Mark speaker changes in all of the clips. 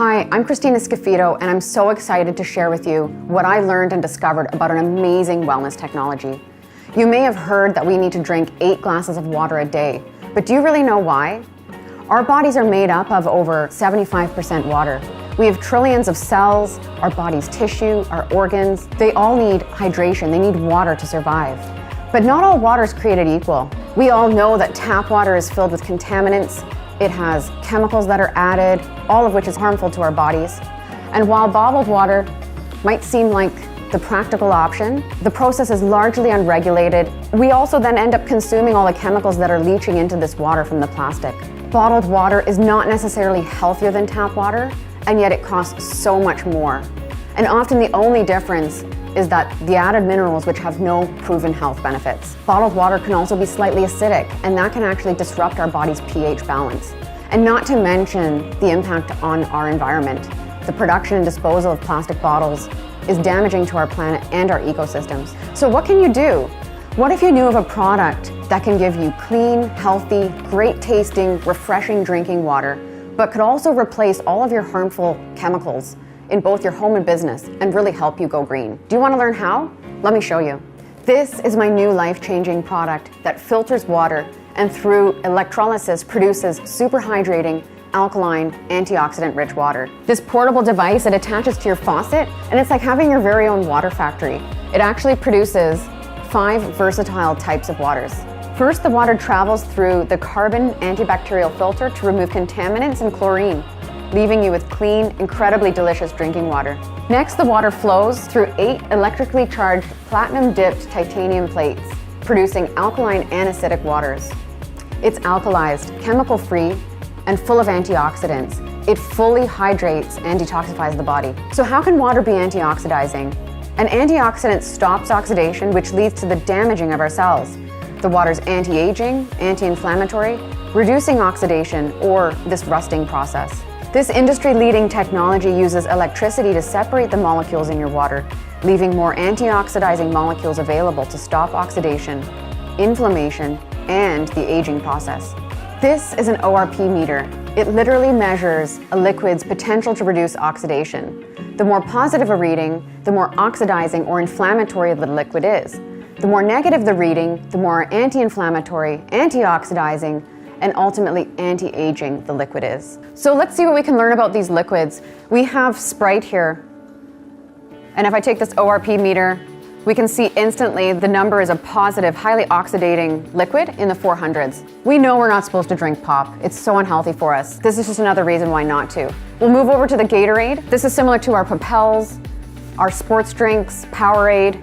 Speaker 1: Hi, I'm Christina Scafito, and I'm so excited to share with you what I learned and discovered about an amazing wellness technology. You may have heard that we need to drink 8 glasses of water a day, but do you really know why? Our bodies are made up of over 75% water. We have trillions of cells, our body's tissue, our organs. They all need hydration. They need water to survive. But not all water is created equal. We all know that tap water is filled with contaminants. It has chemicals that are added, all of which is harmful to our bodies. And while bottled water might seem like the practical option, the process is largely unregulated. We also then end up consuming all the chemicals that are leaching into this water from the plastic. Bottled water is not necessarily healthier than tap water, and yet it costs so much more. And often the only difference is that the added minerals, which have no proven health benefits. Bottled water can also be slightly acidic, and that can actually disrupt our body's pH balance. And not to mention the impact on our environment. The production and disposal of plastic bottles is damaging to our planet and our ecosystems. So what can you do? What if you knew of a product that can give you clean, healthy, great tasting, refreshing drinking water, but could also replace all of your harmful chemicals in both your home and business and really help you go green? Do you want to learn how? Let me show you. This is my new life-changing product that filters water and through electrolysis produces super hydrating, alkaline, antioxidant-rich water. This portable device, it attaches to your faucet, and it's like having your very own water factory. It actually produces 5 versatile types of waters. First, the water travels through the carbon antibacterial filter to remove contaminants and chlorine, leaving you with clean, incredibly delicious drinking water. Next, the water flows through 8 electrically charged platinum-dipped titanium plates, producing alkaline and acidic waters. It's alkalized, chemical-free, and full of antioxidants. It fully hydrates and detoxifies the body. So how can water be antioxidizing? An antioxidant stops oxidation, which leads to the damaging of our cells. The water's anti-aging, anti-inflammatory, reducing oxidation or this rusting process. This industry-leading technology uses electricity to separate the molecules in your water, leaving more antioxidizing molecules available to stop oxidation, inflammation, and the aging process. This is an ORP meter. It literally measures a liquid's potential to reduce oxidation. The more positive a reading, the more oxidizing or inflammatory the liquid is. The more negative the reading, the more anti-inflammatory, antioxidizing, and ultimately anti-aging the liquid is. So let's see what we can learn about these liquids. We have Sprite here, and if I take this ORP meter, we can see instantly the number is a positive, highly oxidating liquid in the 400s. We know we're not supposed to drink pop. It's so unhealthy for us. This is just another reason why not to. We'll move over to the Gatorade. This is similar to our Propels, our sports drinks, Powerade.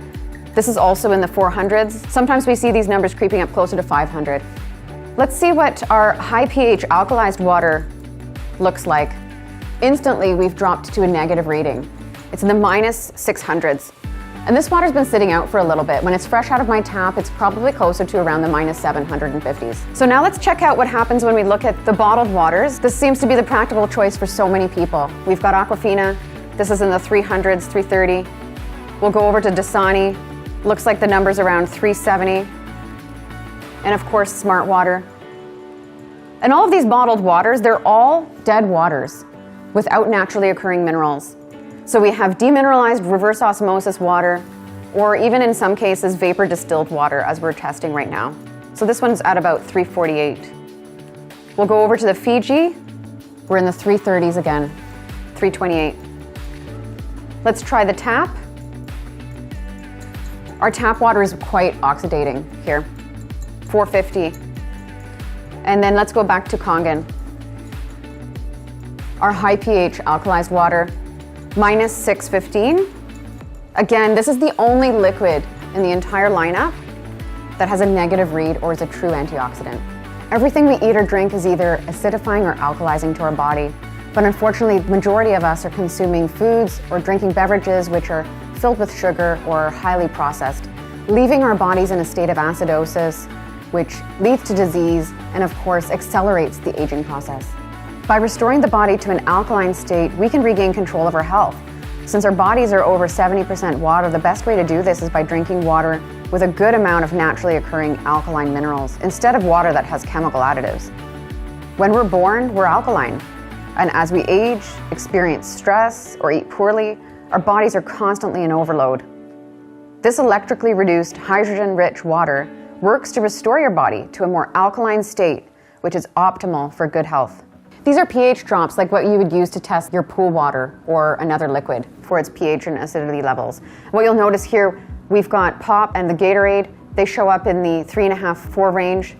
Speaker 1: This is also in the 400s. Sometimes we see these numbers creeping up closer to 500. Let's see what our high pH alkalized water looks like. Instantly, we've dropped to a negative reading. It's in the minus 600s. And this water's been sitting out for a little bit. When it's fresh out of my tap, it's probably closer to around the minus 750s. So now let's check out what happens when we look at the bottled waters. This seems to be the practical choice for so many people. We've got Aquafina. This is in the 300s, 330. We'll go over to Dasani. Looks like the number's around 370. And of course, Smart Water. And all of these bottled waters, they're all dead waters without naturally occurring minerals. So we have demineralized reverse osmosis water, or even in some cases, vapor distilled water, as we're testing right now. So this one's at about 348. We'll go over to the Fiji. We're in the 330s again, 328. Let's try the tap. Our tap water is quite oxidating here, 450. And then let's go back to Kangen. Our high pH alkalized water, minus 615. Again, this is the only liquid in the entire lineup that has a negative read or is a true antioxidant. Everything we eat or drink is either acidifying or alkalizing to our body. But unfortunately, the majority of us are consuming foods or drinking beverages which are filled with sugar or highly processed, leaving our bodies in a state of acidosis, which leads to disease and of course accelerates the aging process. By restoring the body to an alkaline state, we can regain control of our health. Since our bodies are over 70% water, the best way to do this is by drinking water with a good amount of naturally occurring alkaline minerals, instead of water that has chemical additives. When we're born, we're alkaline. And as we age, experience stress, or eat poorly, our bodies are constantly in overload. This electrically reduced hydrogen-rich water works to restore your body to a more alkaline state, which is optimal for good health. These are pH drops like what you would use to test your pool water or another liquid for its pH and acidity levels. What you'll notice here, we've got Pop and the Gatorade. They show up in the 3.5, 4 range.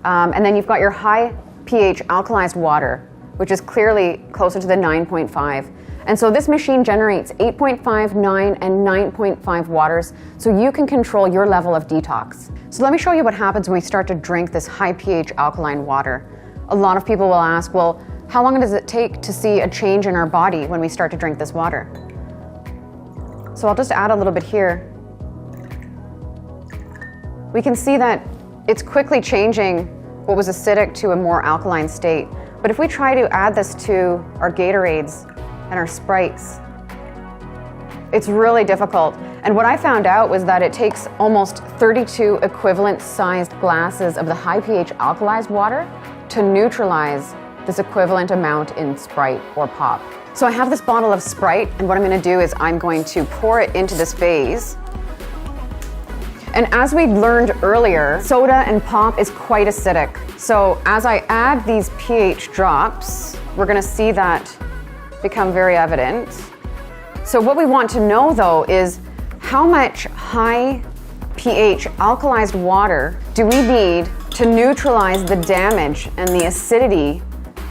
Speaker 1: And then you've got your high pH alkalized water, which is clearly closer to the 9.5. And so this machine generates 8.5, 9, and 9.5 waters, so you can control your level of detox. So let me show you what happens when we start to drink this high pH alkaline water. A lot of people will ask, well, how long does it take to see a change in our body when we start to drink this water? So I'll just add a little bit here. We can see that it's quickly changing what was acidic to a more alkaline state. But if we try to add this to our Gatorades and our Sprites, it's really difficult. And what I found out was that it takes almost 32 equivalent sized glasses of the high pH alkalized water to neutralize this equivalent amount in Sprite or Pop. So I have this bottle of Sprite, and what I'm going to do is I'm going to pour it into this vase. And as we learned earlier, soda and Pop is quite acidic. So as I add these pH drops, we're going to see that become very evident. So what we want to know though is how much high pH alkalized water do we need to neutralize the damage and the acidity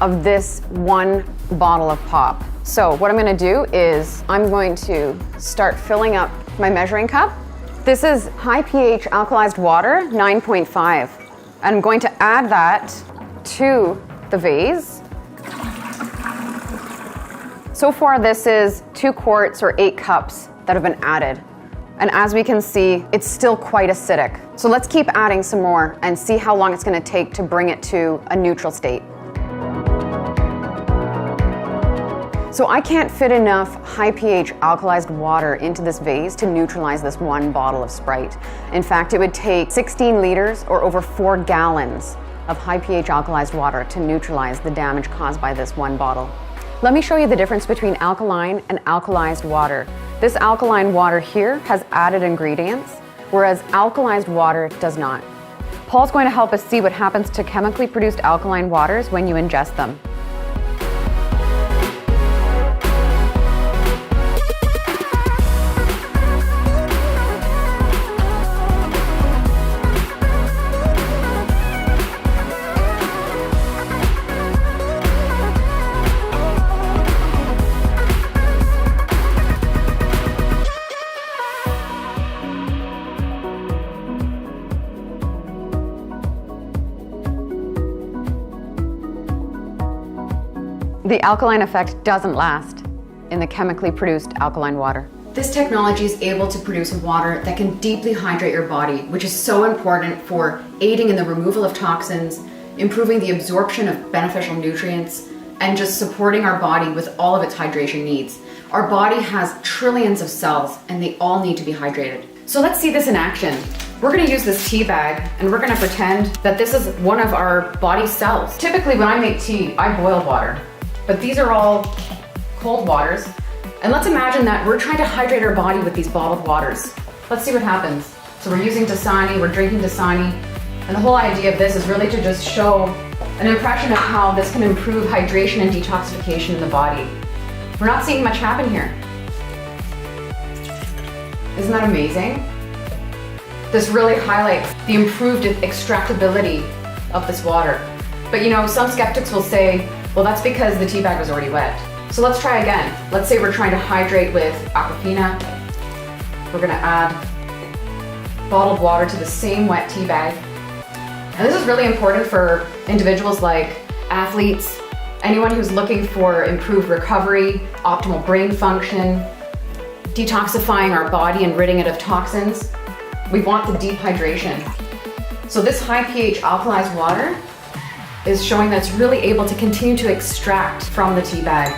Speaker 1: of this one bottle of Pop. So what I'm going to do is I'm going to start filling up my measuring cup. This is high pH alkalized water, 9.5. I'm going to add that to the vase. So far this is 2 quarts or 8 cups that have been added. And as we can see, it's still quite acidic. So let's keep adding some more and see how long it's going to take to bring it to a neutral state. So I can't fit enough high pH alkalized water into this vase to neutralize this one bottle of Sprite. In fact, it would take 16 liters or over 4 gallons of high pH alkalized water to neutralize the damage caused by this one bottle. Let me show you the difference between alkaline and alkalized water. This alkaline water here has added ingredients, whereas alkalized water does not. Paul's going to help us see what happens to chemically produced alkaline waters when you ingest them. The alkaline effect doesn't last in the chemically produced alkaline water. This technology is able to produce water that can deeply hydrate your body, which is so important for aiding in the removal of toxins, improving the absorption of beneficial nutrients, and just supporting our body with all of its hydration needs. Our body has trillions of cells and they all need to be hydrated. So let's see this in action. We're going to use this tea bag and we're going to pretend that this is one of our body's cells. Typically when I make tea, I boil water. But these are all cold waters. And let's imagine that we're trying to hydrate our body with these bottled waters. Let's see what happens. So we're using Dasani, we're drinking Dasani. And the whole idea of this is really to just show an impression of how this can improve hydration and detoxification in the body. We're not seeing much happen here. Isn't that amazing? This really highlights the improved extractability of this water. But you know, some skeptics will say, well, that's because the tea bag was already wet. So let's try again. Let's say we're trying to hydrate with Aquafina. We're gonna add bottled water to the same wet tea bag. And this is really important for individuals like athletes, anyone who's looking for improved recovery, optimal brain function, detoxifying our body and ridding it of toxins. We want the deep hydration. So this high pH alkalized water is showing that it's really able to continue to extract from the tea bag.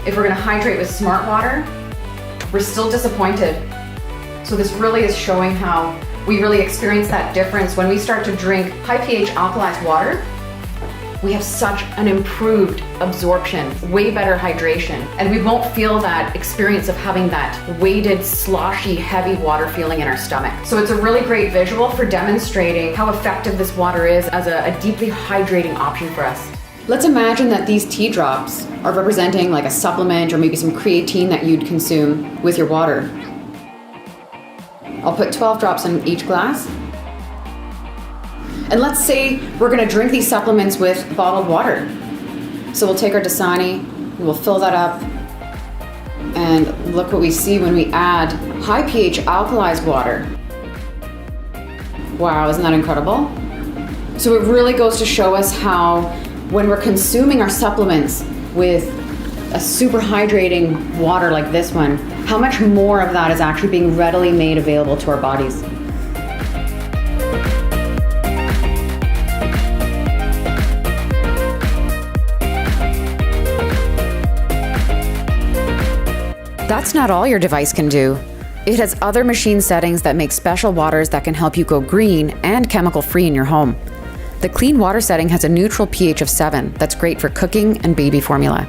Speaker 1: If we're going to hydrate with smart water, we're still disappointed. So this really is showing how we really experience that difference when we start to drink high pH alkalized water. we have such an improved absorption, way better hydration, and we won't feel that experience of having that weighted, sloshy, heavy water feeling in our stomach. So it's a really great visual for demonstrating how effective this water is as a deeply hydrating option for us. Let's imagine that these tea drops are representing like a supplement or maybe some creatine that you'd consume with your water. I'll put 12 drops in each glass. And let's say we're gonna drink these supplements with bottled water. So we'll take our Dasani, we'll fill that up, and look what we see when we add high pH alkalized water. Wow, isn't that incredible? So it really goes to show us how when we're consuming our supplements with a super hydrating water like this one, how much more of that is actually being readily made available to our bodies. That's not all your device can do. It has other machine settings that make special waters that can help you go green and chemical-free in your home. The clean water setting has a neutral pH of 7 that's great for cooking and baby formula.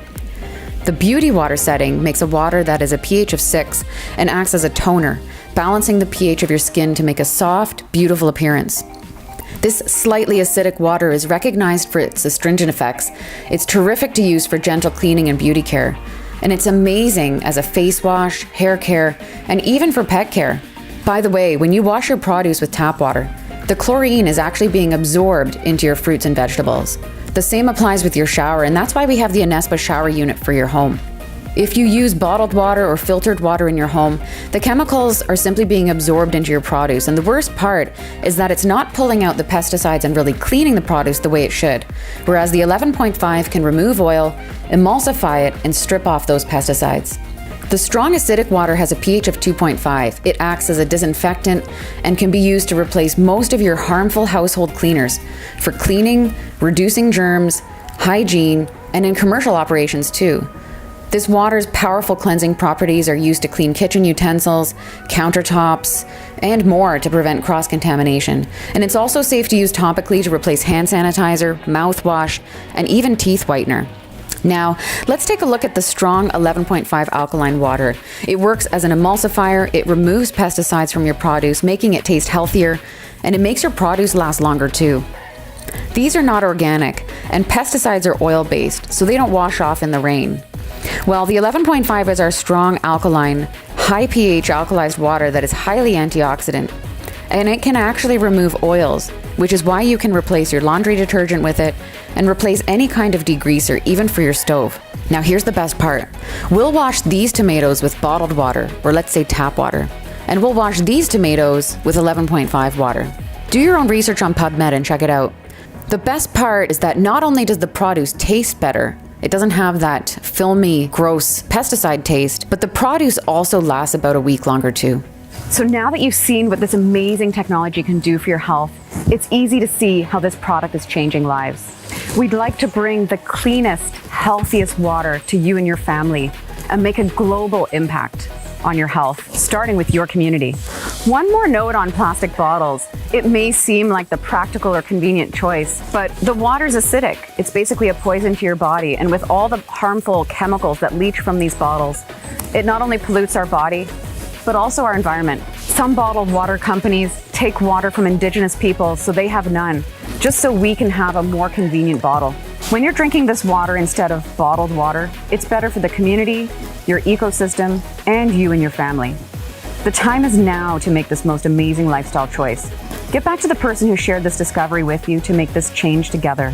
Speaker 1: The beauty water setting makes a water that is a pH of 6 and acts as a toner, balancing the pH of your skin to make a soft, beautiful appearance. This slightly acidic water is recognized for its astringent effects. It's terrific to use for gentle cleaning and beauty care. And it's amazing as a face wash, hair care, and even for pet care. By the way, when you wash your produce with tap water, the chlorine is actually being absorbed into your fruits and vegetables. The same applies with your shower, and that's why we have the Anespa shower unit for your home. If you use bottled water or filtered water in your home, the chemicals are simply being absorbed into your produce, and the worst part is that it's not pulling out the pesticides and really cleaning the produce the way it should, whereas the 11.5 can remove oil, emulsify it, and strip off those pesticides. The strong acidic water has a pH of 2.5. It acts as a disinfectant and can be used to replace most of your harmful household cleaners for cleaning, reducing germs, hygiene, and in commercial operations too. This water's powerful cleansing properties are used to clean kitchen utensils, countertops, and more to prevent cross-contamination. And it's also safe to use topically to replace hand sanitizer, mouthwash, and even teeth whitener. Now, let's take a look at the strong 11.5 alkaline water. It works as an emulsifier, it removes pesticides from your produce, making it taste healthier, and it makes your produce last longer too. These are not organic, and pesticides are oil-based, so they don't wash off in the rain. Well, the 11.5 is our strong alkaline, high pH alkalized water that is highly antioxidant, and it can actually remove oils, which is why you can replace your laundry detergent with it and replace any kind of degreaser, even for your stove. Now here's the best part. We'll wash these tomatoes with bottled water, or let's say tap water, and we'll wash these tomatoes with 11.5 water. Do your own research on PubMed and check it out. The best part is that not only does the produce taste better, it doesn't have that filmy, gross pesticide taste, but the produce also lasts about a week longer too. So now that you've seen what this amazing technology can do for your health, it's easy to see how this product is changing lives. We'd like to bring the cleanest, healthiest water to you and your family and make a global impact on your health, starting with your community. One more note on plastic bottles. It may seem like the practical or convenient choice, but the water's acidic. It's basically a poison to your body, and with all the harmful chemicals that leach from these bottles, it not only pollutes our body, but also our environment. Some bottled water companies take water from indigenous peoples so they have none, just so we can have a more convenient bottle. When you're drinking this water instead of bottled water, it's better for the community, your ecosystem, and you and your family. The time is now to make this most amazing lifestyle choice. Get back to the person who shared this discovery with you to make this change together.